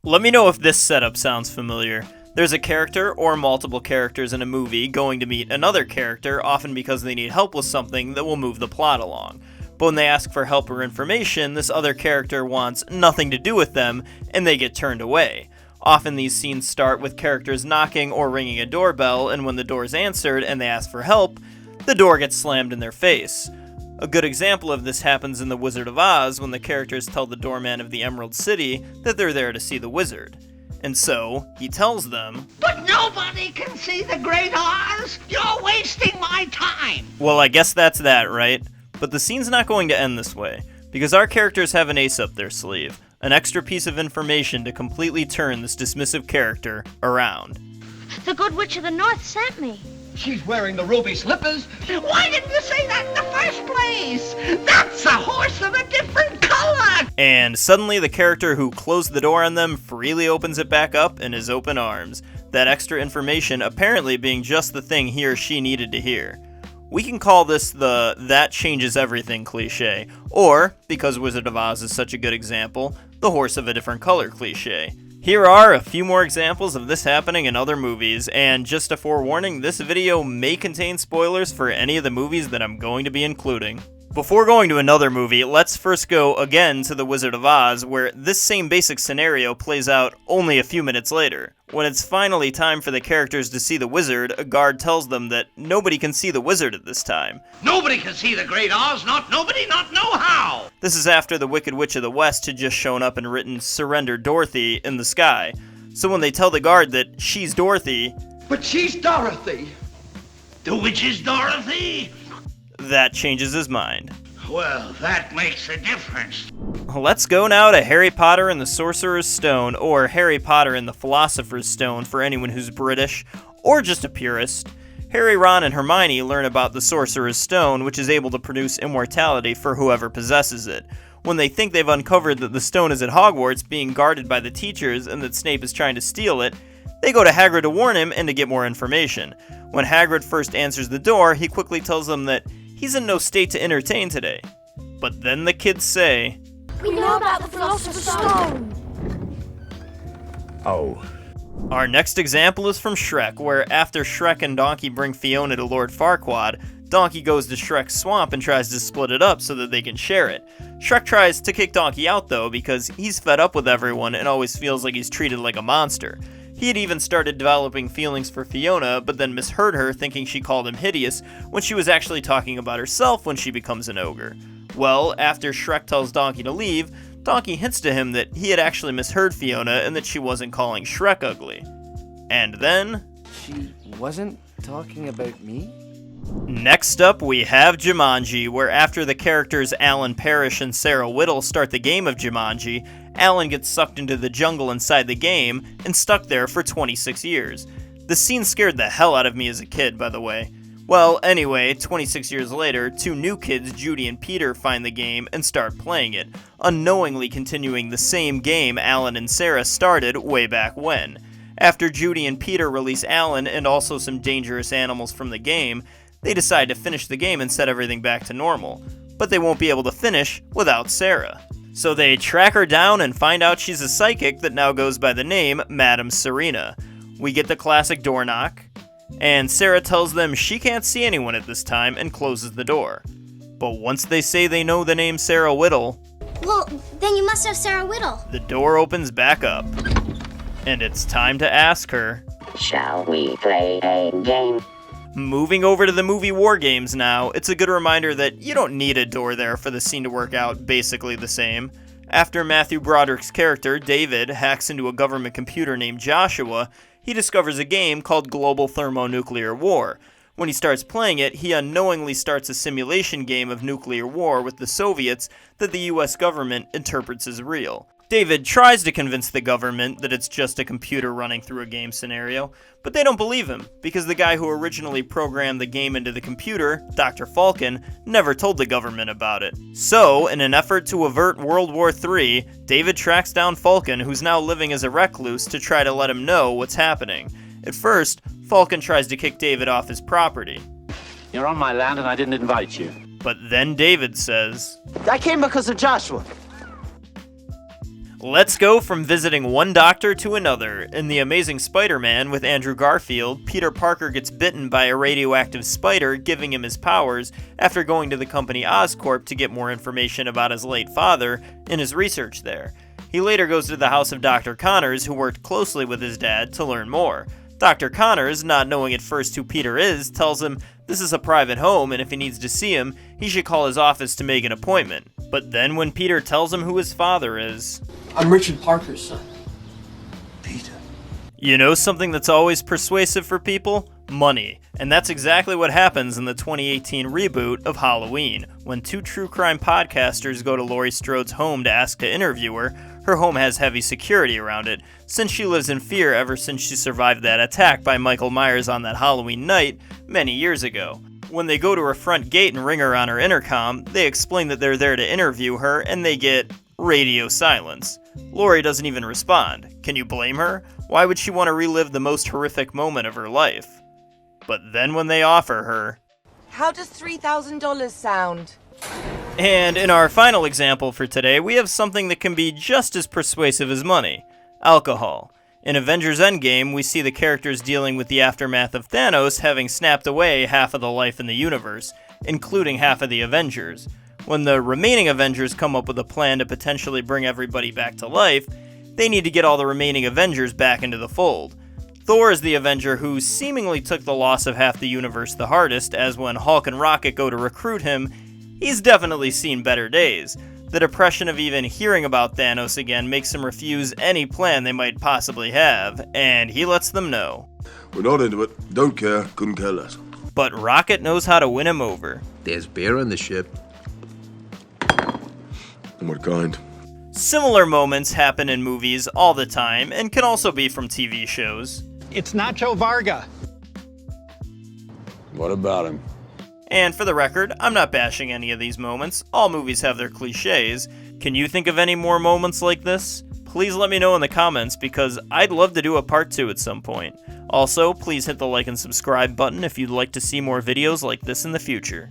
Let me know if this setup sounds familiar. There's a character or multiple characters in a movie going to meet another character, often because they need help with something that will move the plot along. But when they ask for help or information, this other character wants nothing to do with them, and they get turned away. Often these scenes start with characters knocking or ringing a doorbell, and when the door is answered and they ask for help, the door gets slammed in their face. A good example of this happens in The Wizard of Oz when the characters tell the doorman of the Emerald City that they're there to see the wizard. And so, he tells them, "But nobody can see the Great Oz! You're wasting my time!" Well, I guess that's that, right? But the scene's not going to end this way, because our characters have an ace up their sleeve, an extra piece of information to completely turn this dismissive character around. The Good Witch of the North sent me. She's wearing the ruby slippers. Why didn't you say that in the first place? That's a horse of a different color! And suddenly the character who closed the door on them freely opens it back up in his open arms, that extra information apparently being just the thing he or she needed to hear. We can call this the "that changes everything" cliché, or, because Wizard of Oz is such a good example, the horse of a different color cliché. Here are a few more examples of this happening in other movies, and just a forewarning, this video may contain spoilers for any of the movies that I'm going to be including. Before going to another movie, let's first go again to The Wizard of Oz, where this same basic scenario plays out only a few minutes later. When it's finally time for the characters to see the wizard, a guard tells them that nobody can see the wizard at this time. Nobody can see the Great Oz, not nobody, not nohow! This is after the Wicked Witch of the West had just shown up and written "Surrender Dorothy" in the sky. So when they tell the guard that she's Dorothy, But she's Dorothy! The witch is Dorothy? that changes his mind. Well, that makes a difference. Let's go now to Harry Potter and the Sorcerer's Stone, or Harry Potter and the Philosopher's Stone for anyone who's British, or just a purist. Harry, Ron, and Hermione learn about the Sorcerer's Stone, which is able to produce immortality for whoever possesses it. When they think they've uncovered that the stone is at Hogwarts, being guarded by the teachers, and that Snape is trying to steal it, they go to Hagrid to warn him and to get more information. When Hagrid first answers the door, he quickly tells them that he's in no state to entertain today. But then the kids say, We know about the Philosopher's Stone. Oh. Our next example is from Shrek, where after Shrek and Donkey bring Fiona to Lord Farquaad, Donkey goes to Shrek's swamp and tries to split it up so that they can share it. Shrek tries to kick Donkey out though, because he's fed up with everyone and always feels like he's treated like a monster. He had even started developing feelings for Fiona, but then misheard her thinking she called him hideous when she was actually talking about herself when she becomes an ogre. Well, after Shrek tells Donkey to leave, Donkey hints to him that he had actually misheard Fiona and that she wasn't calling Shrek ugly. And then... She wasn't talking about me? Next up, we have Jumanji, where after the characters Alan Parrish and Sarah Whittle start the game of Jumanji, Alan gets sucked into the jungle inside the game and stuck there for 26 years. The scene scared the hell out of me as a kid, by the way. Well, anyway, 26 years later, two new kids, Judy and Peter, find the game and start playing it, unknowingly continuing the same game Alan and Sarah started way back when. After Judy and Peter release Alan and also some dangerous animals from the game, they decide to finish the game and set everything back to normal. But they won't be able to finish without Sarah. So they track her down and find out she's a psychic that now goes by the name Madame Serena. We get the classic door knock, and Sarah tells them she can't see anyone at this time and closes the door. But once they say they know the name Sarah Whittle, Well, then you must have Sarah Whittle. the door opens back up. And it's time to ask her, Shall we play a game? Moving over to the movie WarGames now, it's a good reminder that you don't need a door there for the scene to work out basically the same. After Matthew Broderick's character, David, hacks into a government computer named Joshua, he discovers a game called Global Thermonuclear War. When he starts playing it, he unknowingly starts a simulation game of nuclear war with the Soviets that the US government interprets as real. David tries to convince the government that it's just a computer running through a game scenario, but they don't believe him, because the guy who originally programmed the game into the computer, Dr. Falcon, never told the government about it. So, in an effort to avert World War III, David tracks down Falcon, who's now living as a recluse, to try to let him know what's happening. At first, Falcon tries to kick David off his property. You're on my land and I didn't invite you. But then David says, I came because of Joshua. Let's go from visiting one doctor to another. In The Amazing Spider-Man with Andrew Garfield, Peter Parker gets bitten by a radioactive spider, giving him his powers after going to the company Oscorp to get more information about his late father in his research there. He later goes to the house of Dr. Connors, who worked closely with his dad, to learn more. Dr. Connors, not knowing at first who Peter is, tells him this is a private home and if he needs to see him, he should call his office to make an appointment. But then when Peter tells him who his father is... I'm Richard Parker's son. Peter. You know something that's always persuasive for people? Money. And that's exactly what happens in the 2018 reboot of Halloween. When two true crime podcasters go to Laurie Strode's home to ask to interview her, her home has heavy security around it, since she lives in fear ever since she survived that attack by Michael Myers on that Halloween night many years ago. When they go to her front gate and ring her on her intercom, they explain that they're there to interview her, and they get radio silence. Laurie doesn't even respond. Can you blame her? Why would she want to relive the most horrific moment of her life? But then when they offer her... How does $3,000 sound? And in our final example for today, we have something that can be just as persuasive as money. Alcohol. In Avengers Endgame, we see the characters dealing with the aftermath of Thanos having snapped away half of the life in the universe, including half of the Avengers. When the remaining Avengers come up with a plan to potentially bring everybody back to life, they need to get all the remaining Avengers back into the fold. Thor is the Avenger who seemingly took the loss of half the universe the hardest, as when Hulk and Rocket go to recruit him, he's definitely seen better days. The depression of even hearing about Thanos again makes him refuse any plan they might possibly have, and he lets them know. We're not into it, don't care, couldn't care less. But Rocket knows how to win him over. There's beer on the ship. And what kind? Similar moments happen in movies all the time, and can also be from TV shows. It's Nacho Varga. What about him? And for the record, I'm not bashing any of these moments. All movies have their cliches. Can you think of any more moments like this? Please let me know in the comments, because I'd love to do a part 2 at some point. Also, please hit the like and subscribe button if you'd like to see more videos like this in the future.